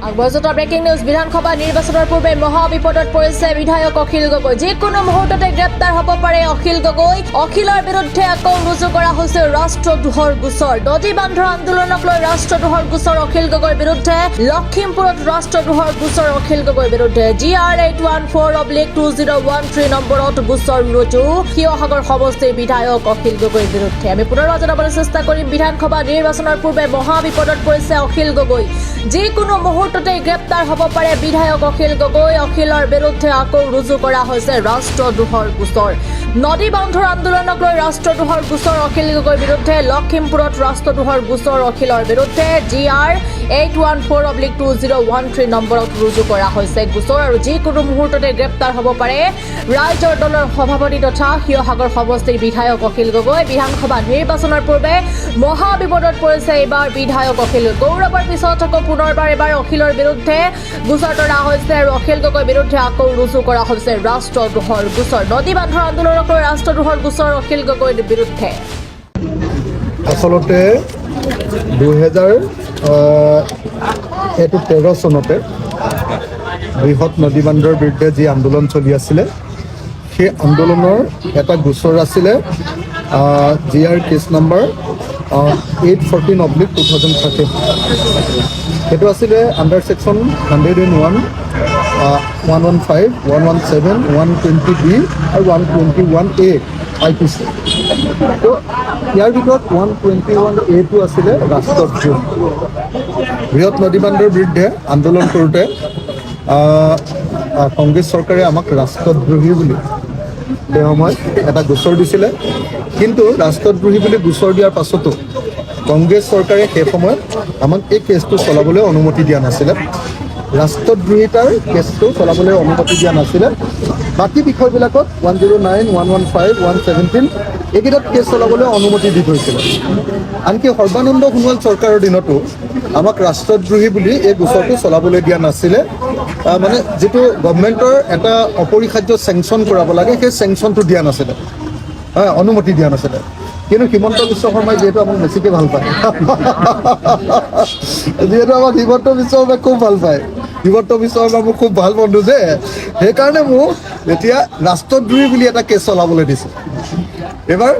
আগবজতা breaking news বিধানসভা নিৰ্বাচনৰ পূৰ্বে মহা বিপদত পৰিছে বিধায়ক অখিল গগৈ যিকোনো মুহূৰ্ততে গ্ৰেপ্তাৰ হ'ব পাৰে অখিল গগৈ অখিলৰ বিৰুদ্ধে আকৌ ৰুজু কৰা হৈছে ৰাষ্ট্ৰদ্ৰোহৰ গোচৰ নদী বান্ধৰ আন্দোলনক লৈ ৰাষ্ট্ৰদ্ৰোহৰ গোচৰ অখিল গগৈৰ বিৰুদ্ধে লখিমপুৰত ৰাষ্ট্ৰদ্ৰোহৰ গোচৰ অখিল গগৈৰ বিৰুদ্ধে GR 814/2013 নম্বৰত গোচৰ ৰুজু শিৱসাগৰ সমষ্টিৰ বিধায়ক অখিল গগৈৰ বিৰুদ্ধে আমি পুনৰ জনাবলৈ চেষ্টা কৰিম বিধানসভা নিৰ্বাচনৰ পূৰ্বে মহা বিপদত পৰিছে অখিল গগৈ যিকোনো মুহূৰ্ততে গ্ৰেপ্তাৰ হ'ব পাৰে বিধায়ক অখিল গগৈ অখিলৰ বিৰুদ্ধে আকৌ ৰুজু কৰা হৈছে ৰাষ্ট্ৰদ্ৰোহৰ গোচৰ নদী বান্ধৰ আন্দোলনক লৈ ৰাষ্ট্ৰদ্ৰোহৰ গোচৰ অখিল গগৈৰ বিৰুদ্ধে লখিমপুৰত ৰাষ্ট্ৰদ্ৰোহৰ গোচৰ অখিলৰ বিৰুদ্ধে GR 814/2013 নম্বৰত ৰুজু কৰা হৈছে গোচৰ আৰু যিকোনো মুহূৰ্ততে গ্ৰেপ্তাৰ হ'ব পাৰে ৰাইজৰ দলৰ সভাপতি তথা শিৱসাগৰ সমষ্টিৰ বিধায়ক অখিল গগৈ বিধানসভা নিৰ্বাচনৰ পূৰ্বে মহা বিপদত পৰিছে এইবাৰ বিধায়ক অখিল গৌৰৱৰ পিছত আকৌ পুনৰবাৰ এবাৰ অখিলৰ বিৰুদ্ধে গোচৰ তৰা হৈছে আৰু অখিল গগৈৰ বিৰুদ্ধে আকৌ ৰুজু কৰা হৈছে ৰাষ্ট্ৰদ্ৰোহৰ গোচৰ নদী বান্ধৰ আন্দোলনক লৈ ৰাষ্ট্ৰদ্ৰোহৰ গোচৰ অখিল গগৈৰ বিৰুদ্ধে আচলতে 2013 চনতে বৃহৎ নদী বান্ধৰ বিৰুদ্ধে যি আন্দোলন চলি আছিলে সেই আন্দোলনৰ এটা গোচৰ আছিলে GR কেছ নম্বৰ 814/2013 সেইটো আছিলে আণ্ডাৰ ছেকশ্যন 101, 115, 117, 120B আৰু 121A IPC তো ইয়াৰ ভিতৰত 121A আছিলে ৰাষ্ট্ৰদ্ৰোহ বৃহৎ নদী বান্ধৰ বিৰুদ্ধে আন্দোলন কৰোঁতে কংগ্ৰেছ চৰকাৰে আমাক ৰাষ্ট্ৰদ্ৰোহী বুলি সেই সময়ত এটা গোচৰ দিছিলে কিন্তু ৰাষ্ট্ৰদ্ৰোহী বুলি গোচৰ দিয়াৰ পাছতো কংগ্ৰেছ চৰকাৰে সেই সময়ত আমাক এই কেছটো চলাবলৈ অনুমতি দিয়া নাছিলে ৰাষ্ট্ৰদ্ৰোহিতাৰ কেছটো চলাবলৈ অনুমতি দিয়া নাছিলে বাকী বিষয়বিলাকত 109, 115, 117 এইকেইটাত কেছ চলাবলৈ অনুমতি দি থৈছিলে আনকি সৰ্বানন্দ সোণোৱাল চৰকাৰৰ দিনতো আমাক ৰাষ্ট্ৰদ্ৰোহী বুলি এই গোচৰটো চলাবলৈ দিয়া নাছিলে মানে যিটো গভৰ্ণমেণ্টৰ এটা অপৰিহাৰ্য চেংচন কৰাব লাগে সেই চেংচনটো দিয়া নাছিলে অনুমতি দিয়া নাছিলে কিন্তু হিমন্ত বিশ্ব শৰ্মাই যিহেতু আমাক বেছিকৈ ভাল পায় যিহেতু আমাক হিমন্ত বিশ্ব শৰ্মাই খুব ভাল পায় হিমন্ত বিশ্ব শৰ্মা মোক খুব ভাল বন্ধু যে সেইকাৰণে মোক এতিয়া ৰাষ্ট্ৰদ্ৰোহী বুলি এটা কেছ চলাবলৈ দিছে এইবাৰ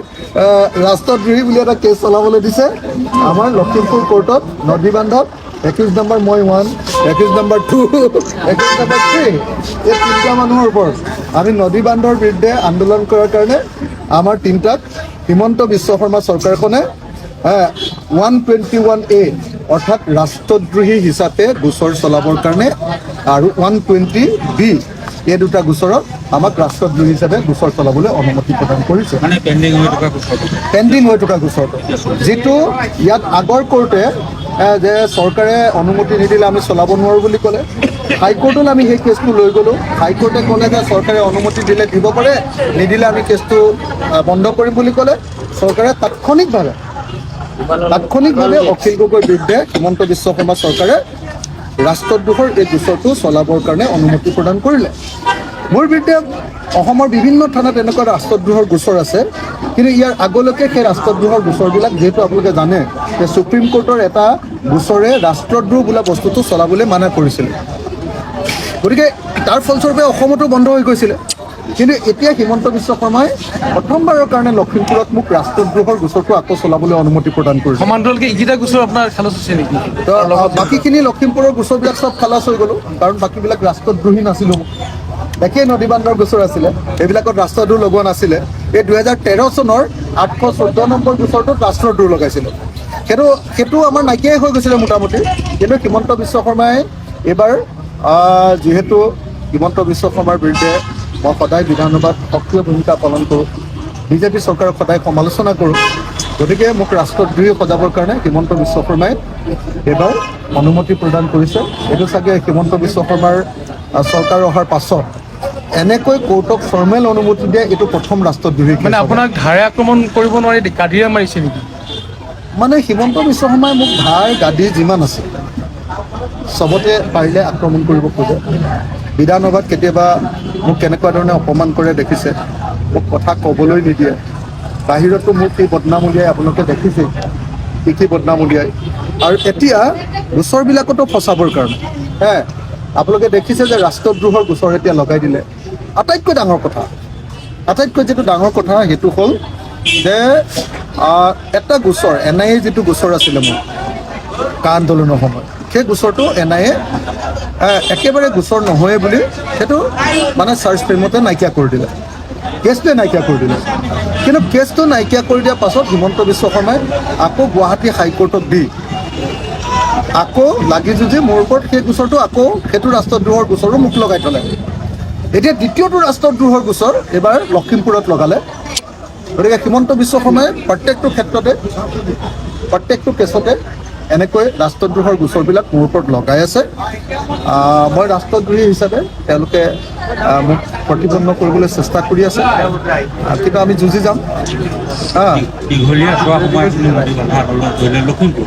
ৰাষ্ট্ৰদ্ৰোহী বুলি এটা কেছ চলাবলৈ দিছে আমাৰ লখিমপুৰ কোৰ্টত নদী বান্ধত একিউজ নম্বৰ মই 1, একিউজ নম্বৰ 2, একিউজ নম্বৰ 3 এই তিনিটা মানুহৰ ওপৰত আমি নদী বান্ধৰ বিৰুদ্ধে আন্দোলন কৰাৰ কাৰণে আমাৰ তিনিটাক হিমন্ত বিশ্ব শৰ্মা চৰকাৰখনে 121A অৰ্থাৎ ৰাষ্ট্ৰদ্ৰোহী হিচাপে গোচৰ চলাবৰ কাৰণে আৰু 120B এই দুটা গোচৰত আমাক ৰাষ্ট্ৰদ্ৰোহী হিচাপে গোচৰ চলাবলৈ অনুমতি প্ৰদান কৰিছে পেণ্ডিং হৈ থকা গোচৰটো যিটো ইয়াত আগৰ কোৰ্টে যে চৰকাৰে অনুমতি নিদিলে আমি চলাব নোৱাৰোঁ বুলি ক'লে হাইকোৰ্টলৈ আমি সেই কেছটো লৈ গ'লোঁ হাইকোৰ্টে ক'লে যে চৰকাৰে অনুমতি দিলে দিব পাৰে নিদিলে আমি কেছটো বন্ধ কৰিম বুলি ক'লে চৰকাৰে তাৎক্ষণিকভাৱে অখিল গগৈৰ বিৰুদ্ধে হিমন্ত বিশ্ব শৰ্মা চৰকাৰে ৰাষ্ট্ৰদ্ৰোহৰ এই গোচৰটো চলাবৰ কাৰণে অনুমতি প্ৰদান কৰিলে মোৰ বিৰুদ্ধে অসমৰ বিভিন্ন থানাত এনেকুৱা ৰাষ্ট্ৰদ্ৰোহৰ গোচৰ আছে কিন্তু ইয়াৰ আগলৈকে সেই ৰাষ্ট্ৰদ্ৰোহৰ গোচৰবিলাক যিহেতু আপোনালোকে জানে যে সুপ্ৰিম কোৰ্টৰ এটা গোচৰে ৰাষ্ট্ৰদ্ৰোহ বোলা বস্তুটো চলাবলৈ মানা কৰিছিলে গতিকে তাৰ ফলস্বৰূপে অসমতো বন্ধ হৈ গৈছিলে কিন্তু এতিয়া হিমন্ত বিশ্ব শৰ্মাই প্ৰথমবাৰৰ কাৰণে লখিমপুৰত মোক ৰাষ্ট্ৰদ্ৰোহৰ গোচৰটো আকৌ চলাবলৈ অনুমতি প্ৰদান কৰিছে সমান্তৰালকৈ এইকেইটা গোচৰ আপোনাৰ খালাচ হৈছে নেকি বাকীখিনি লখিমপুৰৰ গোচৰবিলাক চব খালাচ হৈ গ'লোঁ কাৰণ বাকীবিলাক ৰাষ্ট্ৰদ্ৰোহী নাছিলোঁ একেই নদী বান্ধৰ গোচৰ আছিলে এইবিলাকত ৰাষ্ট্ৰদ্ৰোহ লগোৱা নাছিলে এই 2013 চনৰ 814 নম্বৰ গোচৰটোত ৰাষ্ট্ৰদ্ৰোহ লগাইছিলে সেইটো আমাৰ নাইকিয়াই হৈ গৈছিলে মোটামুটি কিন্তু হিমন্ত বিশ্ব শৰ্মাই এইবাৰ যিহেতু হিমন্ত বিশ্ব শৰ্মাৰ বিৰুদ্ধে মই সদায় বিধানসভাত সক্ৰিয় ভূমিকা পালন কৰোঁ বিজেপি চৰকাৰক সদায় সমালোচনা কৰোঁ গতিকে মোক ৰাষ্ট্ৰদ্ৰোহী সজাবৰ কাৰণে হিমন্ত বিশ্ব শৰ্মাই এইবাৰ অনুমতি প্ৰদান কৰিছে এইটো চাগে হিমন্ত বিশ্ব শৰ্মাৰ চৰকাৰ অহাৰ পাছত এনেকৈ কোৰ্টক ফৰ্মেল অনুমতি দিয়ে এইটো প্ৰথম ৰাষ্ট্ৰদ্ৰোহী মানে আপোনাক ধাৰে আক্ৰমণ কৰিব নোৱাৰি গাদীৰে মাৰিছে নেকি মানে হিমন্ত বিশ্ব শৰ্মাই মোক ধাৰ গাদী যিমান আছে চবতে পাৰিলে আক্ৰমণ কৰিব খোজে বিধানসভাত কেতিয়াবা মোক কেনেকুৱা ধৰণে অপমান কৰে দেখিছে মোক কথা ক'বলৈ নিদিয়ে বাহিৰতো মোক সেই বদনাম উলিয়াই আপোনালোকে দেখিছে কি বদনাম উলিয়াই আৰু এতিয়া গোচৰবিলাকতো ফচাবৰ কাৰণে আপোনালোকে দেখিছে যে ৰাষ্ট্ৰদ্ৰোহৰ গোচৰ এতিয়া লগাই দিলে। আটাইতকৈ ডাঙৰ কথা, আটাইতকৈ যিটো ডাঙৰ কথা সেইটো হ'ল যে এটা গোচৰ NIA যিটো গোচৰ আছিলে মোৰ কা আন্দোলনৰ সময়ত, সেই গোচৰটো NIA একেবাৰে গোচৰ নহয় বুলি সেইটো মানে চাৰ্চ ফ্ৰেমতে নাইকিয়া কৰি দিলে, কেছটোৱে নাইকিয়া কৰি দিলে। কিন্তু কেছটো নাইকিয়া কৰি দিয়াৰ পাছত হিমন্ত বিশ্ব শৰ্মাই আকৌ গুৱাহাটী হাইকোৰ্টক দি আকৌ লাগি যুঁজি মোৰ ওপৰত সেই গোচৰটো আকৌ সেইটো ৰাষ্ট্ৰদ্ৰোহৰ গোচৰো মোক লগাই থ'লে। এতিয়া দ্বিতীয়টো ৰাষ্ট্ৰদ্ৰোহৰ গোচৰ এইবাৰ লখিমপুৰত লগালে। গতিকে হিমন্ত বিশ্ব শৰ্মাই প্ৰত্যেকটো ক্ষেত্ৰতে প্ৰত্যেকটো কেছতে এনেকৈ ৰাষ্ট্ৰদ্ৰোহৰ গোচৰবিলাক মোৰ ওপৰত লগাই আছে। মই ৰাষ্ট্ৰদ্ৰোহী হিচাপে তেওঁলোকে মোক প্ৰতিপন্ন কৰিবলৈ চেষ্টা কৰি আছে, কিন্তু আমি যুঁজি যাম। দীঘলীয়া চোৱা সময়ত লখিমপুৰ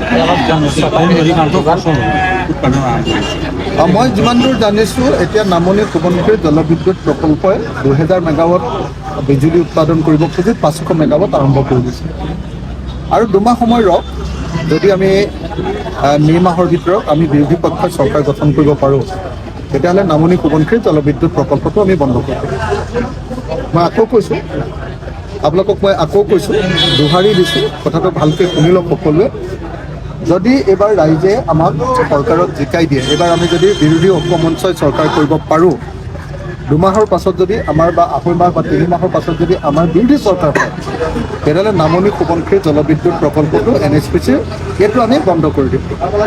মই যিমান দূৰ জানিছোঁ এতিয়া নামনি সোৱণশিৰি জলবিদ্যুৎ প্ৰকল্পই 2000 মেগাৱাট বিজুলী উৎপাদন কৰিব খুজি 500 মেগাৱাট আৰম্ভ কৰি দিছে। আৰু 2 মাহ সময় ৰওক, যদি আমি মে' মাহৰ ভিতৰত আমি বিৰোধী পক্ষৰ চৰকাৰ গঠন কৰিব পাৰোঁ, তেতিয়াহ'লে নামনি সোৱণশিৰি জলবিদ্যুৎ প্ৰকল্পটো আমি বন্ধ কৰিম। মই আকৌ কৈছোঁ, আপোনালোকক মই আকৌ কৈছোঁ, দোহাৰি দিছোঁ, কথাটো ভালকৈ শুনি লওক সকলোৱে। যদি এইবাৰ ৰাইজে আমাক চৰকাৰত জিকাই দিয়ে, এইবাৰ আমি যদি বিৰোধী ঐক্যমঞ্চই চৰকাৰ কৰিব পাৰোঁ, 2 মাহৰ পাছত যদি আমাৰ বা 2.5 মাহ বা 3 মাহৰ পাছত যদি আমাৰ বিৰোধী চৰকাৰ হয়, তেতিয়াহ'লে নামনি সোৱণশিৰি জলবিদ্যুৎ প্ৰকল্পটো NHPC এইটো আমি বন্ধ কৰি দিম।